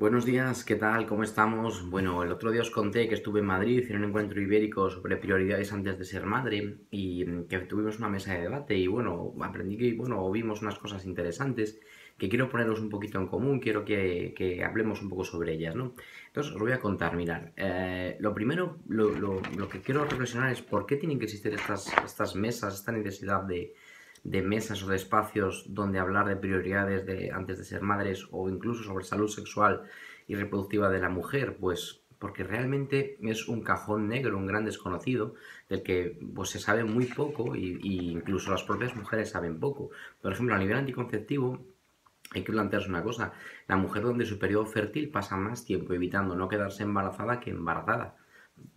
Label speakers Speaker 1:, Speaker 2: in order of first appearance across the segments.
Speaker 1: Buenos días, ¿qué tal? ¿Cómo estamos? Bueno, el otro día os conté que estuve en Madrid en un encuentro ibérico sobre prioridades antes de ser madre y que tuvimos una mesa de debate y bueno, aprendí que, bueno, vimos unas cosas interesantes que quiero poneros un poquito en común, quiero que hablemos un poco sobre ellas, ¿no? Entonces os voy a contar, mirad, lo primero, lo que quiero reflexionar es por qué tienen que existir estas mesas, esta necesidad de mesas o de espacios donde hablar de prioridades antes de ser madres o incluso sobre salud sexual y reproductiva de la mujer, pues porque realmente es un cajón negro, un gran desconocido, del que pues, se sabe muy poco y incluso las propias mujeres saben poco. Por ejemplo, a nivel anticonceptivo, hay que plantearse una cosa, la mujer durante su periodo fértil pasa más tiempo evitando no quedarse embarazada que embarazada.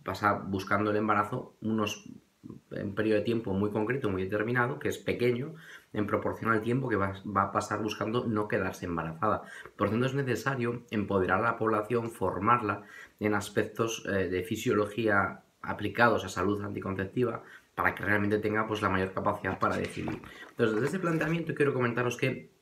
Speaker 1: Pasa buscando el embarazo un periodo de tiempo muy concreto, muy determinado, que es pequeño en proporción al tiempo que va a pasar buscando no quedarse embarazada. Por tanto, es necesario empoderar a la población, formarla en aspectos de fisiología aplicados a salud anticonceptiva para que realmente tenga pues, la mayor capacidad para decidir. Entonces, desde este planteamiento quiero comentaros que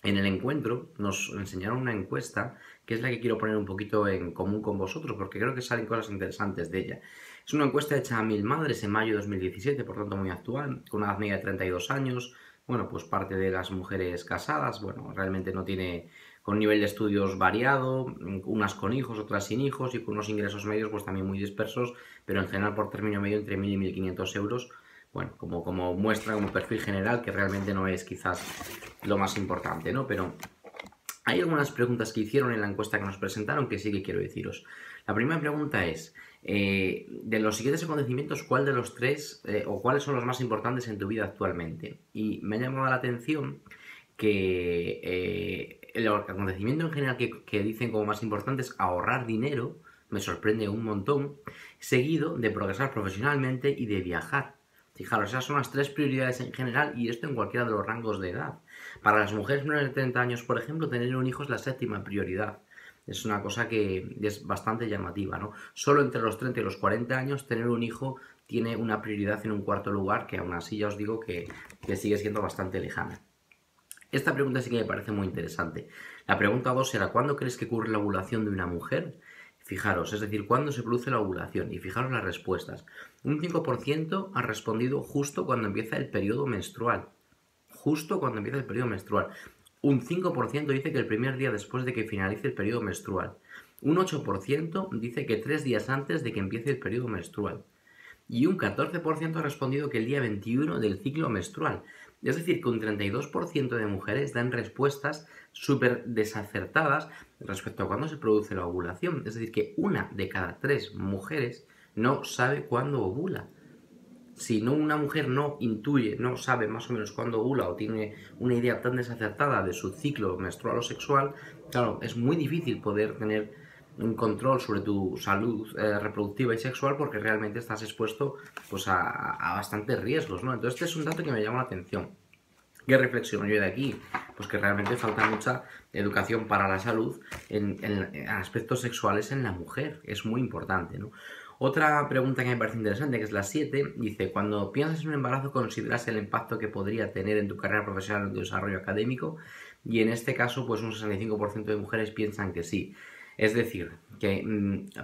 Speaker 1: en el encuentro nos enseñaron una encuesta que es la que quiero poner un poquito en común con vosotros porque creo que salen cosas interesantes de ella. Es una encuesta hecha a 1000 madres en mayo de 2017, por tanto muy actual, con una edad media de 32 años. Bueno, pues parte de las mujeres casadas, bueno, realmente no tiene con un nivel de estudios variado, unas con hijos, otras sin hijos y con unos ingresos medios pues también muy dispersos, pero en general por término medio entre 1000 y 1500 euros. Bueno, como muestra, como perfil general, que realmente no es quizás lo más importante, ¿no? Pero hay algunas preguntas que hicieron en la encuesta que nos presentaron que sí que quiero deciros. La primera pregunta es, de los siguientes acontecimientos, ¿cuál de los tres o cuáles son los más importantes en tu vida actualmente? Y me ha llamado la atención que el acontecimiento en general que dicen como más importante es ahorrar dinero, me sorprende un montón, seguido de progresar profesionalmente y de viajar. Fijaros, esas son las tres prioridades en general y esto en cualquiera de los rangos de edad. Para las mujeres menores de 30 años, por ejemplo, tener un hijo es la séptima prioridad. Es una cosa que es bastante llamativa, ¿no? Solo entre los 30 y los 40 años tener un hijo tiene una prioridad en un cuarto lugar que aún así ya os digo que sigue siendo bastante lejana. Esta pregunta sí que me parece muy interesante. La pregunta 2 era, ¿cuándo crees que ocurre la ovulación de una mujer? Fijaros, es decir, ¿cuándo se produce la ovulación? Y fijaros las respuestas. Un 5% ha respondido justo cuando empieza el periodo menstrual. Justo cuando empieza el periodo menstrual. Un 5% dice que el primer día después de que finalice el periodo menstrual. Un 8% dice que 3 días antes de que empiece el periodo menstrual. Y un 14% ha respondido que el día 21 del ciclo menstrual. Es decir, que un 32% de mujeres dan respuestas súper desacertadas respecto a cuándo se produce la ovulación. Es decir, que una de cada tres mujeres no sabe cuándo ovula. Si no, una mujer no intuye, no sabe más o menos cuándo ovula o tiene una idea tan desacertada de su ciclo menstrual o sexual, claro, es muy difícil poder tener un control sobre tu salud reproductiva y sexual porque realmente estás expuesto pues, a bastantes riesgos, ¿no? Entonces este es un dato que me llama la atención. ¿Qué reflexiono yo de aquí? Pues que realmente falta mucha educación para la salud en aspectos sexuales en la mujer. Es muy importante, ¿no? Otra pregunta que me parece interesante, que es la 7, dice, cuando piensas en un embarazo, ¿consideras el impacto que podría tener en tu carrera profesional o en tu desarrollo académico? Y en este caso, pues un 65% de mujeres piensan que sí. Es decir, que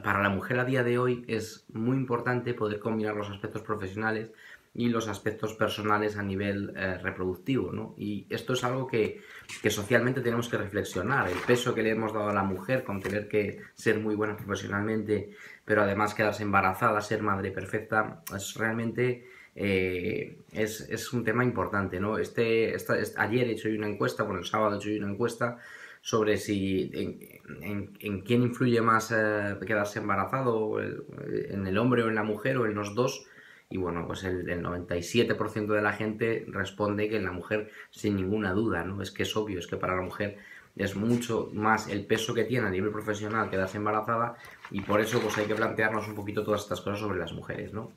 Speaker 1: para la mujer a día de hoy es muy importante poder combinar los aspectos profesionales y los aspectos personales a nivel reproductivo, ¿no? Y esto es algo que socialmente tenemos que reflexionar. El peso que le hemos dado a la mujer con tener que ser muy buena profesionalmente, pero además quedarse embarazada, ser madre perfecta, es realmente es un tema importante, ¿no? Ayer he hecho una encuesta, bueno, el sábado he hecho una encuesta sobre si en quién influye más quedarse embarazado, en el hombre o en la mujer o en los dos. Y bueno, pues el 97% de la gente responde que en la mujer sin ninguna duda, ¿no? Es que es obvio, es que para la mujer es mucho más el peso que tiene a nivel profesional quedarse embarazada y por eso pues hay que plantearnos un poquito todas estas cosas sobre las mujeres, ¿no?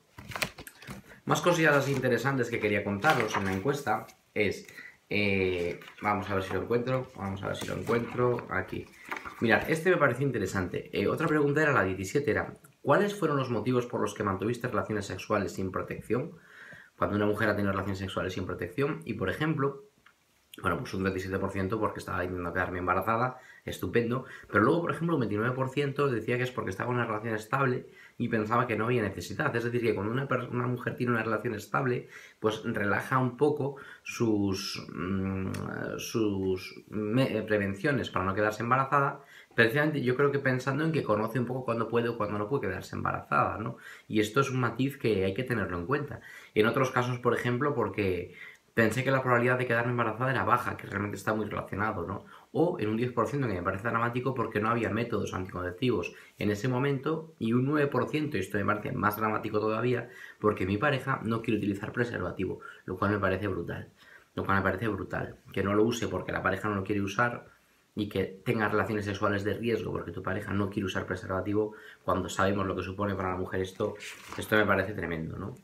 Speaker 1: Más cosillas interesantes que quería contaros en la encuesta es, vamos a ver si lo encuentro, aquí. Mirad, este me pareció interesante. Otra pregunta era la 17, era, ¿cuáles fueron los motivos por los que mantuviste relaciones sexuales sin protección? Cuando una mujer ha tenido relaciones sexuales sin protección. Y, por ejemplo, Bueno, pues un 37% porque estaba intentando quedarme embarazada, estupendo. Pero luego, por ejemplo, un 29% decía que es porque estaba en una relación estable y pensaba que no había necesidad. Es decir, que cuando una mujer tiene una relación estable, pues relaja un poco sus prevenciones para no quedarse embarazada. Precisamente yo creo que pensando en que conoce un poco cuándo puede o cuándo no puede quedarse embarazada, ¿no? Y esto es un matiz que hay que tenerlo en cuenta. En otros casos, por ejemplo, porque pensé que la probabilidad de quedarme embarazada era baja, que realmente está muy relacionado, ¿no? O en un 10% que me parece dramático porque no había métodos anticonceptivos en ese momento y un 9%, y esto me parece más dramático todavía, porque mi pareja no quiere utilizar preservativo, lo cual me parece brutal. Lo cual me parece brutal. Que no lo use porque la pareja no lo quiere usar y que tengas relaciones sexuales de riesgo porque tu pareja no quiere usar preservativo cuando sabemos lo que supone para la mujer esto me parece tremendo, ¿no?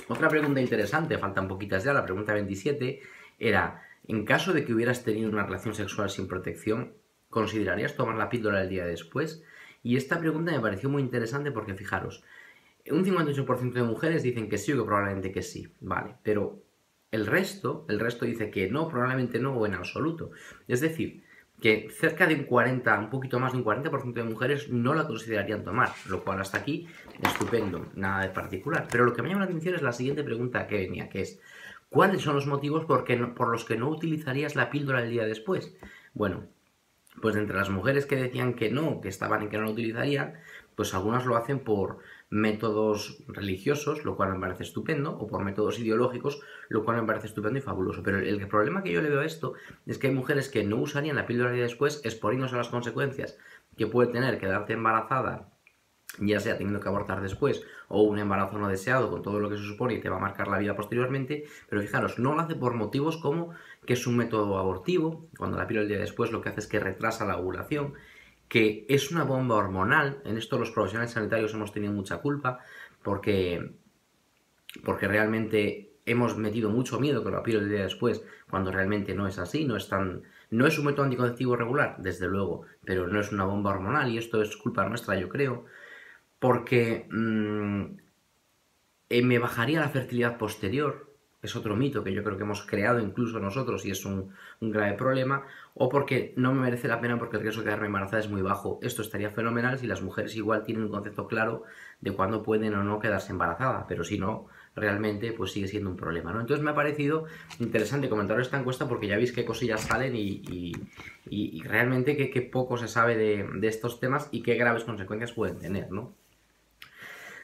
Speaker 1: Otra pregunta interesante, faltan poquitas ya, la pregunta 27, era, en caso de que hubieras tenido una relación sexual sin protección, ¿considerarías tomar la píldora el día después? Y esta pregunta me pareció muy interesante porque, fijaros, un 58% de mujeres dicen que sí o que probablemente que sí, vale, pero el resto dice que no, probablemente no o en absoluto. Es decir, que cerca de un 40, un poquito más de un 40% de mujeres no la considerarían tomar, lo cual hasta aquí, estupendo, nada de particular. Pero lo que me llama la atención es la siguiente pregunta que venía, que es, ¿cuáles son los motivos por los que no utilizarías la píldora el día después? Bueno, pues entre las mujeres que decían que no, que estaban en que no lo utilizarían, pues algunas lo hacen por métodos religiosos, lo cual me parece estupendo, o por métodos ideológicos, lo cual me parece estupendo y fabuloso. Pero el problema que yo le veo a esto es que hay mujeres que no usarían la píldora y después exponiéndose a las consecuencias que puede tener quedarte embarazada, ya sea teniendo que abortar después o un embarazo no deseado con todo lo que se supone y te va a marcar la vida posteriormente, pero fijaros, no lo hace por motivos como que es un método abortivo, cuando la píldora el día después lo que hace es que retrasa la ovulación, que es una bomba hormonal, en esto los profesionales sanitarios hemos tenido mucha culpa, porque, porque realmente hemos metido mucho miedo con la píldora el día después, cuando realmente no es así, no es un método anticonceptivo regular, desde luego, pero no es una bomba hormonal y esto es culpa nuestra, yo creo, porque me bajaría la fertilidad posterior, es otro mito que yo creo que hemos creado incluso nosotros y es un grave problema, o porque no me merece la pena porque el riesgo de quedarme embarazada es muy bajo. Esto estaría fenomenal si las mujeres igual tienen un concepto claro de cuándo pueden o no quedarse embarazadas, pero si no, realmente pues sigue siendo un problema, ¿no? Entonces me ha parecido interesante comentar esta encuesta porque ya veis qué cosillas salen y realmente qué poco se sabe de estos temas y qué graves consecuencias pueden tener, ¿no?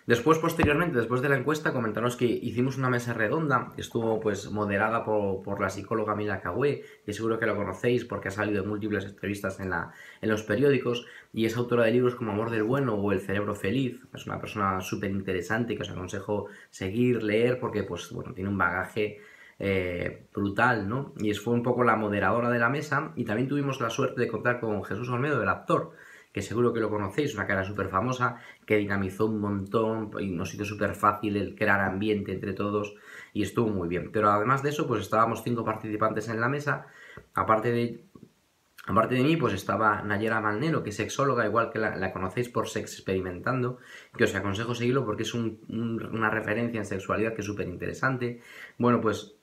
Speaker 1: Después, posteriormente, después de la encuesta, comentaros que hicimos una mesa redonda que estuvo pues moderada por la psicóloga Mila Cagüe, que seguro que la conocéis porque ha salido en múltiples entrevistas en los periódicos, y es autora de libros como Amor del Bueno o El Cerebro Feliz. Es una persona súper interesante que os aconsejo seguir, leer, porque pues bueno, tiene un bagaje brutal, ¿no? Y fue un poco la moderadora de la mesa, y también tuvimos la suerte de contar con Jesús Olmedo, el actor, que seguro que lo conocéis, una cara súper famosa, que dinamizó un montón y nos hizo súper fácil el crear ambiente entre todos y estuvo muy bien. Pero además de eso, pues estábamos 5 participantes en la mesa, aparte de mí, pues estaba Nayera Malnero, que es sexóloga, igual que la conocéis por Sex Experimentando, que os aconsejo seguirlo porque es una referencia en sexualidad que es súper interesante. Bueno, pues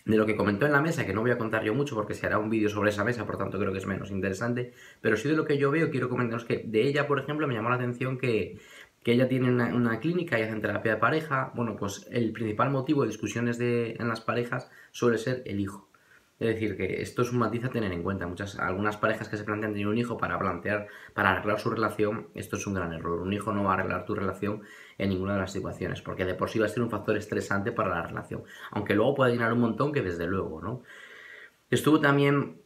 Speaker 1: de lo que comentó en la mesa, que no voy a contar yo mucho porque se hará un vídeo sobre esa mesa, por tanto creo que es menos interesante, pero sí de lo que yo veo, quiero comentaros que de ella, por ejemplo, me llamó la atención que ella tiene una clínica y hacen terapia de pareja. Bueno, pues el principal motivo de discusiones en las parejas suele ser el hijo. Es decir, que esto es un matiz a tener en cuenta. Algunas parejas que se plantean tener un hijo para arreglar su relación, esto es un gran error. Un hijo no va a arreglar tu relación en ninguna de las situaciones, porque de por sí va a ser un factor estresante para la relación. Aunque luego puede llenar un montón, que desde luego, ¿no? Estuvo también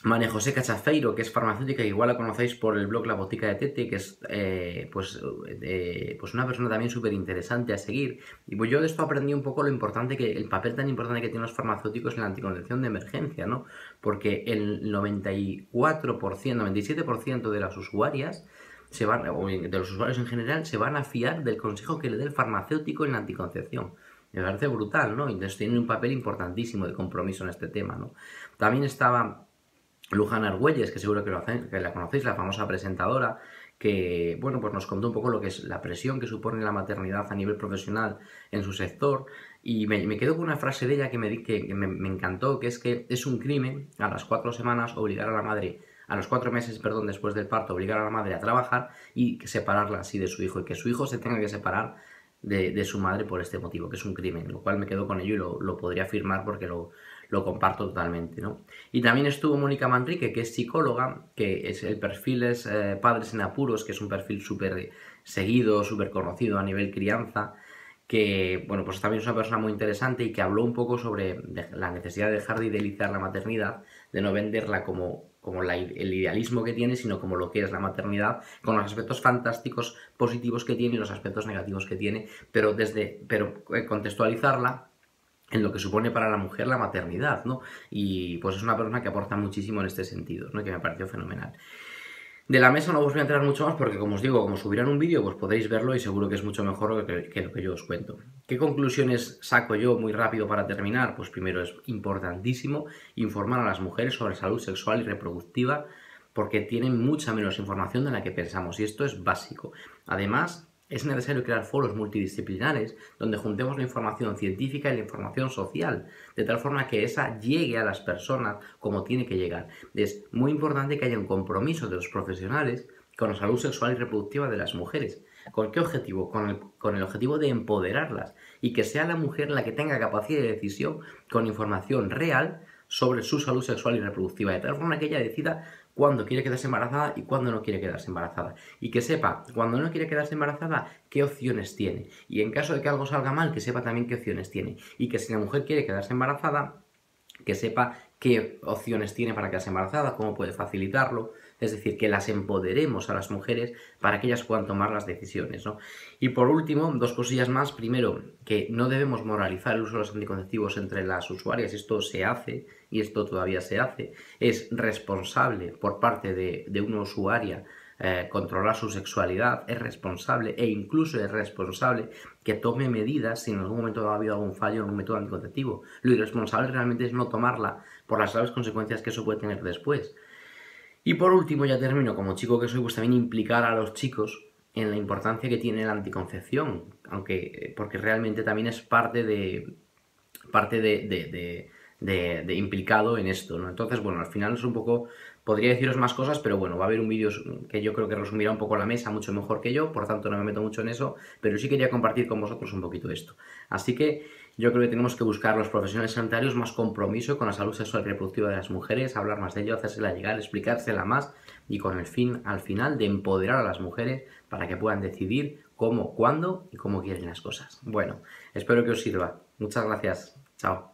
Speaker 1: María José Cachafeiro, que es farmacéutica, que igual la conocéis por el blog La Botica de Tete, que es pues una persona también súper interesante a seguir. Y pues yo de esto aprendí un poco el papel tan importante que tienen los farmacéuticos en la anticoncepción de emergencia, ¿no? Porque el 94%, 97% de las usuarias o de los usuarios en general, se van a fiar del consejo que le dé el farmacéutico en la anticoncepción. Me parece brutal, ¿no? Entonces tienen un papel importantísimo de compromiso en este tema, ¿no? También estaba Luján Argüelles, que seguro que la conocéis, la famosa presentadora, que bueno, pues nos contó un poco lo que es la presión que supone la maternidad a nivel profesional en su sector. Y me quedo con una frase de ella que me encantó, que es que es un crimen a las 4 semanas obligar a la madre, a los 4 meses, perdón, después del parto, obligar a la madre a trabajar y separarla así de su hijo, y que su hijo se tenga que separar de su madre por este motivo, que es un crimen, lo cual me quedo con ello y lo podría afirmar porque lo comparto totalmente, ¿no? Y también estuvo Mónica Manrique, que es psicóloga, que es el perfil es Padres en Apuros, que es un perfil súper seguido, súper conocido a nivel crianza, que, bueno, pues también es una persona muy interesante y que habló un poco sobre la necesidad de dejar de idealizar la maternidad, de no venderla como el idealismo que tiene, sino como lo que es la maternidad, con los aspectos fantásticos, positivos que tiene y los aspectos negativos que tiene, pero contextualizarla en lo que supone para la mujer la maternidad, ¿no? Y pues es una persona que aporta muchísimo en este sentido, ¿no? Que me pareció fenomenal. De la mesa no os voy a entrar mucho más porque, como os digo, como subirán un vídeo, pues podéis verlo y seguro que es mucho mejor que lo que yo os cuento. ¿Qué conclusiones saco yo muy rápido para terminar? Pues primero es importantísimo informar a las mujeres sobre salud sexual y reproductiva porque tienen mucha menos información de la que pensamos y esto es básico. Además, es necesario crear foros multidisciplinares donde juntemos la información científica y la información social, de tal forma que esa llegue a las personas como tiene que llegar. Es muy importante que haya un compromiso de los profesionales con la salud sexual y reproductiva de las mujeres. ¿Con qué objetivo? Con el objetivo de empoderarlas y que sea la mujer la que tenga capacidad de decisión con información real sobre su salud sexual y reproductiva, de tal forma que ella decida cuándo quiere quedarse embarazada y cuándo no quiere quedarse embarazada. Y que sepa, cuando no quiere quedarse embarazada, qué opciones tiene. Y en caso de que algo salga mal, que sepa también qué opciones tiene. Y que si la mujer quiere quedarse embarazada, que sepa qué opciones tiene para quedarse embarazada, cómo puede facilitarlo, es decir, que las empoderemos a las mujeres para que ellas puedan tomar las decisiones, ¿no? Y por último, dos cosillas más. Primero, que no debemos moralizar el uso de los anticonceptivos entre las usuarias, esto se hace y esto todavía se hace. Es responsable por parte de una usuaria controlar su sexualidad, es responsable e incluso es responsable que tome medidas si en algún momento ha habido algún fallo en algún método anticonceptivo. Lo irresponsable realmente es no tomarla por las graves consecuencias que eso puede tener después. Y por último, ya termino, como chico que soy, pues también implicar a los chicos en la importancia que tiene la anticoncepción, aunque porque realmente también es parte de implicado en esto, ¿no? Entonces, bueno, al final es un poco, podría deciros más cosas, pero bueno, va a haber un vídeo que yo creo que resumirá un poco la mesa mucho mejor que yo, por tanto no me meto mucho en eso, pero sí quería compartir con vosotros un poquito esto. Así que yo creo que tenemos que buscar los profesionales sanitarios más compromiso con la salud sexual y reproductiva de las mujeres, hablar más de ello, hacérsela llegar, explicársela más y con el fin, al final, de empoderar a las mujeres para que puedan decidir cómo, cuándo y cómo quieren las cosas. Bueno, espero que os sirva. Muchas gracias. Chao.